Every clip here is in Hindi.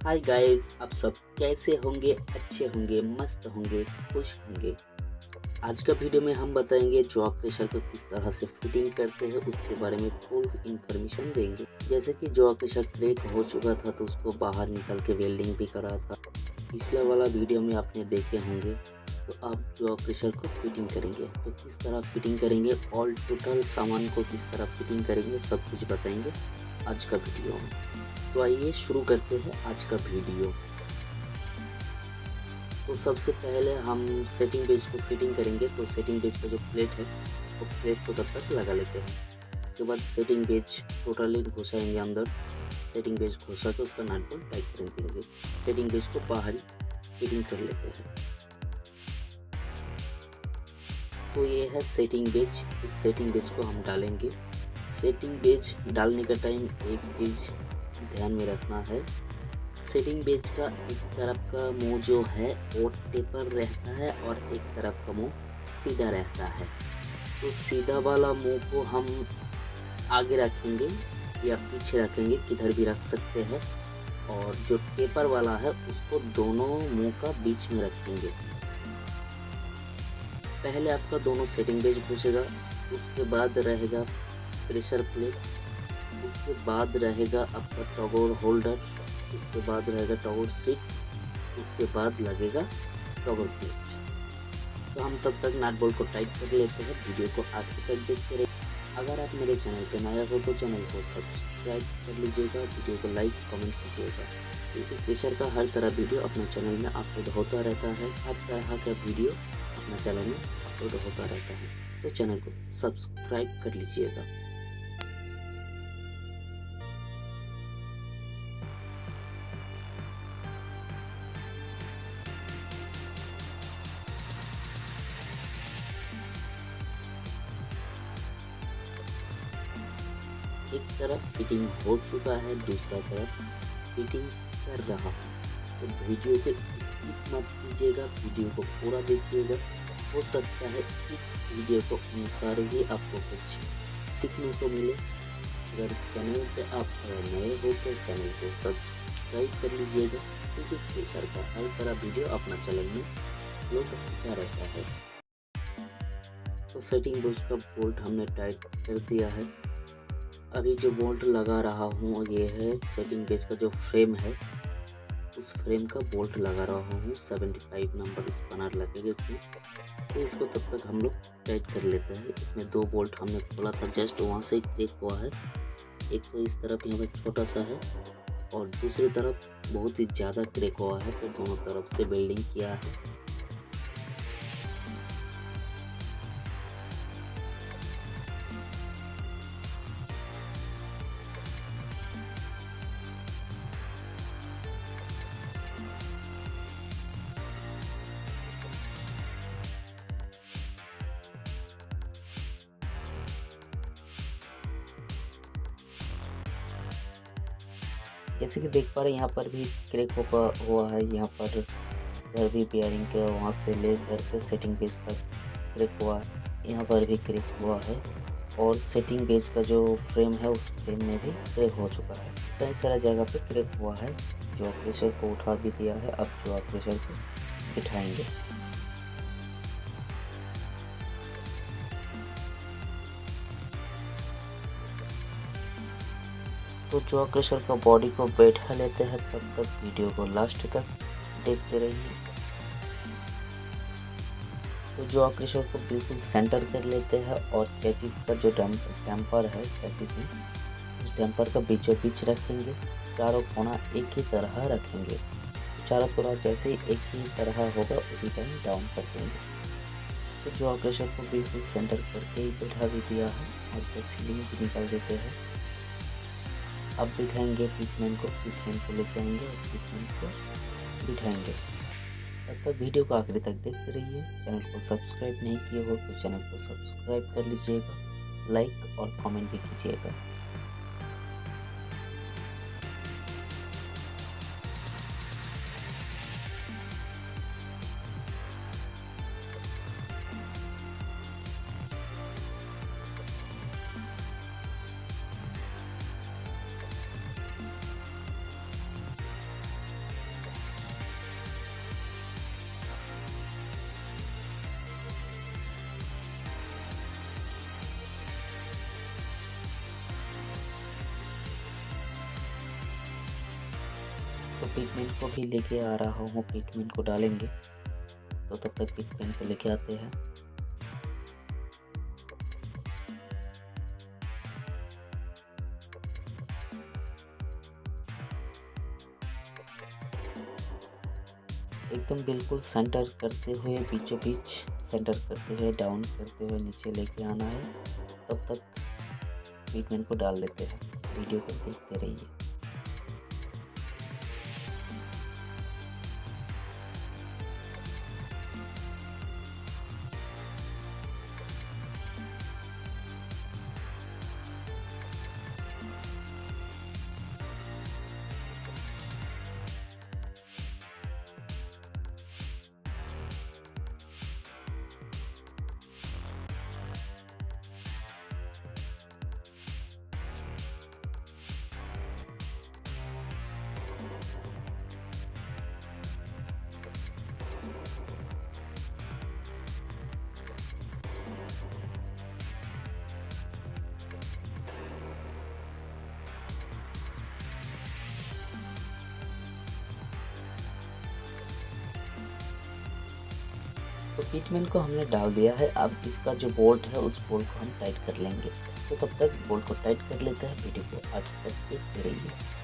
हाय गाइस, आप सब कैसे होंगे? अच्छे होंगे, मस्त होंगे, खुश होंगे। आज का वीडियो में हम बताएंगे जॉ क्रशर को किस तरह से फिटिंग करते हैं, उसके बारे में फुल इन्फॉर्मेशन देंगे। जैसे कि जॉ क्रशर क्रैक हो चुका था तो उसको बाहर निकाल के वेल्डिंग भी करा था। पिछला वाला वीडियो में आपने देखे होंगे। तो अब जॉ क्रशर को फिटिंग करेंगे तो किस तरह फिटिंग करेंगे, ऑल टोटल सामान को किस तरह फिटिंग करेंगे, सब कुछ बताएंगे आज का वीडियो में। तो आइए शुरू करते हैं आज का वीडियो। तो सबसे पहले हम सेटिंग बेस को फिटिंग करेंगे। तो सेटिंग बेस का जो प्लेट है वो प्लेट को तब तक लगा लेते हैं। उसके बाद सेटिंग बेस टोटली घुसाएंगे अंदर। सेटिंग बेस घुसा के उसका नट बोल्ट टाइट कर देंगे। सेटिंग बेस को बाहर फिटिंग कर लेते हैं। तो ये है सेटिंग बेस। इस सेटिंग बेस को हम डालेंगे। सेटिंग बेस डालने का टाइम एक चीज़ ध्यान में रखना है, सेटिंग बेस का एक तरफ का मुंह जो है वो टेपर रहता है और एक तरफ का मुंह सीधा रहता है। तो सीधा वाला मुंह को हम आगे रखेंगे या पीछे रखेंगे, किधर भी रख सकते हैं। और जो टेपर वाला है उसको दोनों मुंह का बीच में रखेंगे। पहले आपका दोनों सेटिंग बेस घुसेगा, उसके बाद रहेगा प्रेशर प्लेट, उसके बाद रहेगा आपका टॉगर होल्डर, उसके बाद रहेगा टॉगर सीट, उसके बाद लगेगा टॉगर प्लेट। तो हम तब तक नट बोल्ट को टाइट कर लेते हैं। वीडियो को आखिर तक देखते रहिए। अगर आप मेरे चैनल पर नया हो तो चैनल को सब्सक्राइब कर लीजिएगा, वीडियो को लाइक कमेंट कीजिएगा, क्योंकि क्रशर का हर तरह वीडियो अपने चैनल में अपलोड होता रहता है। हर तरह का वीडियो अपने चैनल में अपलोड होता रहता है, तो चैनल को सब्सक्राइब कर लीजिएगा। एक तरफ फिटिंग हो चुका है, दूसरा तरफ फिटिंग कर रहा हूँ। तो वीडियो को स्किप मत कीजिएगा, वीडियो को पूरा देखिएगा। हो सकता है इस वीडियो को अनुसार ही आपको कुछ सीखने को मिले। अगर चैनल पे आप नए हो तो चैनल को सब्सक्राइब कर लीजिएगा, क्योंकि क्रशर का हर तरह वीडियो अपना चैनल में अपलोड होता रहता है। तो सेटिंग बेस का बोल्ट हमने टाइट कर दिया है। अभी जो बोल्ट लगा रहा हूँ ये है सेटिंग बेस का जो फ्रेम है, उस फ्रेम का बोल्ट लगा रहा हूँ। 75 नंबर स्पनर लगेगा इसमें। तो इसको तब तक हम लोग टाइट कर लेते हैं। इसमें दो बोल्ट हमने खोला था, जस्ट वहाँ से क्रेक हुआ है। एक तो इस तरफ यहाँ पे छोटा सा है और दूसरी तरफ बहुत ही ज़्यादा क्रेक हुआ है, तो दोनों तरफ से वेल्डिंग किया है। जैसे कि देख पा रहे हैं यहाँ पर भी क्रेक हुआ है। यहाँ पर इधर भी बेयरिंग के वहाँ से ले करके सेटिंग बेस तक क्रेक हुआ है। यहाँ पर भी क्रेक हुआ है और सेटिंग बेस का जो फ्रेम है उस फ्रेम में भी क्रेक हो चुका है। कई सारा जगह पे क्रेक हुआ है। जॉ क्रशर को उठा भी दिया है, अब जॉ क्रशर को बिठाएंगे। तो जॉ क्रशर का बॉडी को बैठा लेते हैं, तब तक वीडियो को लास्ट तक देखते रहिए। तो जॉ क्रशर को बिल्कुल सेंटर कर लेते हैं और कैचिस का जो डैम्पर है कैचिस में, उस डैम्पर का बीचों बीच रखेंगे। चारों कोना एक ही तरह रखेंगे। चारों कोना जैसे ही एक ही तरह होगा उसी टाइम डाउन कर देंगे। तो जॉ क्रशर को बिल्कुल सेंटर करके ही बैठा भी दिया है और उसको सीलिंग भी निकाल देते हैं। अब बिठाएंगे पिटमैन को लेके आएंगे और पिटमैन को बिठाएंगे। तब तक वीडियो को आखिरी तक देखते रहिए। चैनल को सब्सक्राइब नहीं किए हो तो चैनल को सब्सक्राइब कर लीजिएगा, लाइक और कमेंट भी कीजिएगा। तो पिटमैन को भी लेके आ रहा हूँ, पिटमैन को डालेंगे। तो तब तक पिटमैन को लेके आते हैं। एकदम बिल्कुल सेंटर करते हुए, बीचों बीच सेंटर करते हुए, डाउन करते हुए नीचे लेके आना है। तब तक पिटमैन को डाल लेते हैं। वीडियो को देखते रहिए। तो पिटमैन को हमने डाल दिया है। अब इसका जो बोल्ट है उस बोल्ट को हम टाइट कर लेंगे। तो तब तक बोल्ट को टाइट कर लेते हैं। वीडियो को आज तक देखते रहिए।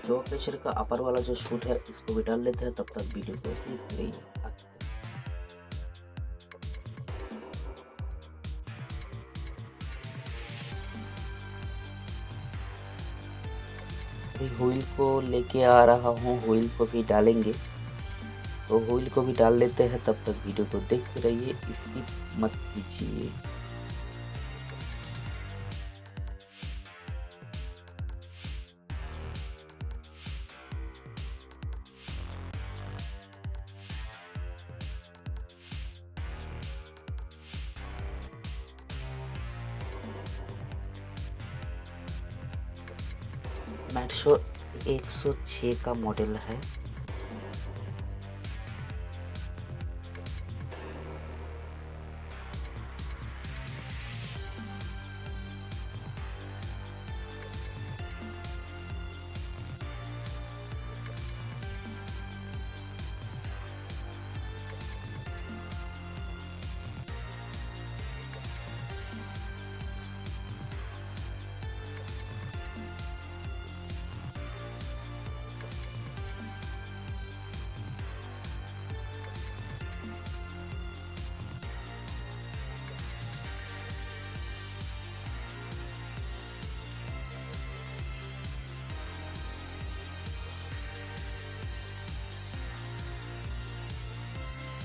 जॉ क्रशर का अपर वाला जो शूट है इसको भी डाल लेते हैं। तब तक वीडियो को देखते रहिए। अभी व्हील को लेके आ रहा हूँ, व्हील को भी डालेंगे। तो व्हील को भी डाल लेते हैं। तब तक वीडियो को देखते रहिए, स्किप मत कीजिए। मेट्सो 106 का मॉडल है।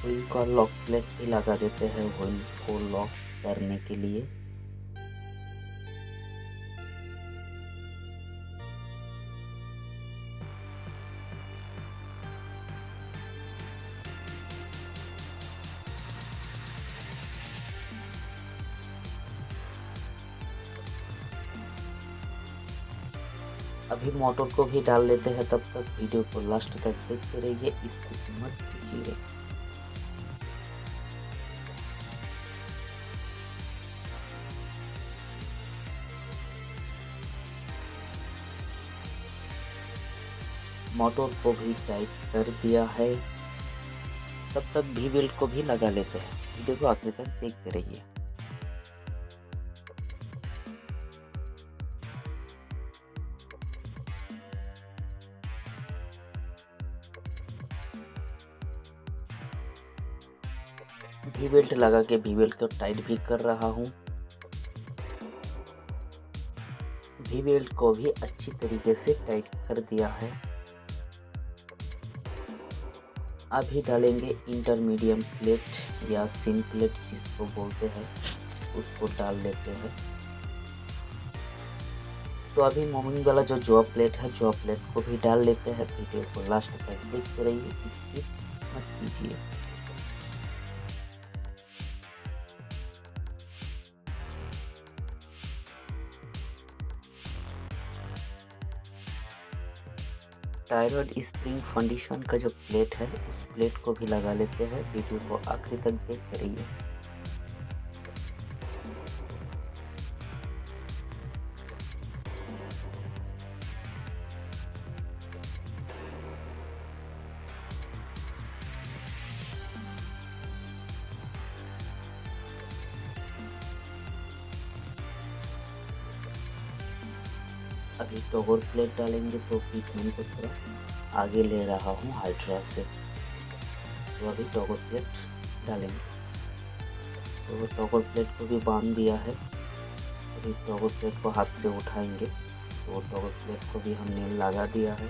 व्हील का लॉक प्लेट भी लगा देते हैं व्हील को लॉक करने के लिए। अभी मोटर को भी डाल लेते हैं, तब तक वीडियो को लास्ट तक देखते रहिए, स्किप मत कीजिए। मोटर को भी टाइट कर दिया है, तब तक भी बेल्ट को भी लगा लेते हैं। वीडियो को आखिर तक देखते रहिए। भी बेल्ट लगा के भी बेल्ट को टाइट भी कर रहा हूँ। भी बेल्ट को भी अच्छी तरीके से टाइट कर दिया है। अभी डालेंगे इंटरमीडियम प्लेट या सिम प्लेट जिसको बोलते हैं, उसको डाल लेते हैं। तो अभी मूविंग वाला जो जॉ प्लेट है, जॉ प्लेट को भी डाल लेते हैं। वीडियो को लास्ट तक देखते रहिए, स्किप मत कीजिए। टायरॉयड स्प्रिंग फाउंडेशन का जो प्लेट है, उस प्लेट को भी लगा लेते हैं। वीडियो को आखिरी तक देखते रहिए। अभी टॉगर प्लेट डालेंगे, तो पिटमैन को थोड़ा आगे ले रहा हूँ हाइड्रा से। तो अभी टॉगर प्लेट डालेंगे। तो टॉगर प्लेट को भी बांध दिया है। अभी टॉगर प्लेट को हाथ से उठाएंगे। तो टॉगर प्लेट को भी हमने लगा दिया है।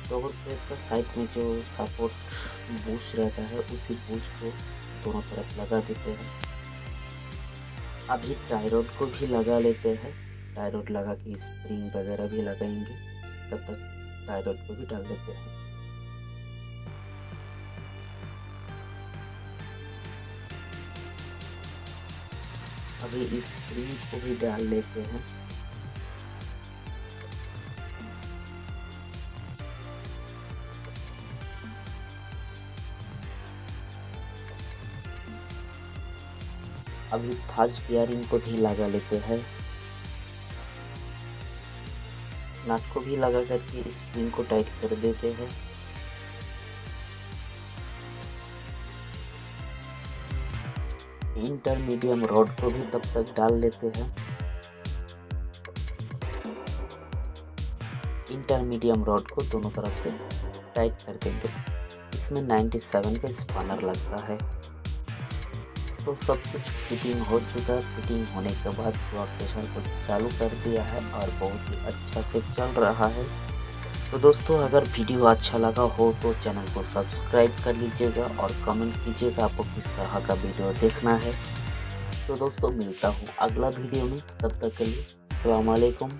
टॉगर प्लेट का साइड में जो सपोर्ट बूश रहता है, उसी बूश को दोनों तरफ लगा देते हैं। अभी टायरॉयड को भी लगा लेते हैं। टायरॉयड लगा के स्प्रिंग वगैरह भी लगाएंगे, तब तक टायरॉयड को भी डाल देते हैं। अभी स्प्रिंग को भी डाल लेते हैं। अभी थाज पेयरिंग को भी लगा लेते हैं। नट को भी लगा करके स्प्रिंग को टाइट कर देते हैं। इंटरमीडियम रॉड को भी तब तक डाल लेते हैं। इंटरमीडियम रॉड को दोनों तरफ से टाइट कर देंगे। इसमें 97 का स्पैनर लगता है। तो सब कुछ फिटिंग हो चुका है। फिटिंग होने के बाद जॉ क्रशर को चालू कर दिया है और बहुत ही अच्छा से चल रहा है। तो दोस्तों, अगर वीडियो अच्छा लगा हो तो चैनल को सब्सक्राइब कर लीजिएगा और कमेंट कीजिएगा आपको किस तरह का वीडियो देखना है। तो दोस्तों, मिलता हूँ अगला वीडियो में। तब तक के लिए अस्सलाम वालेकुम।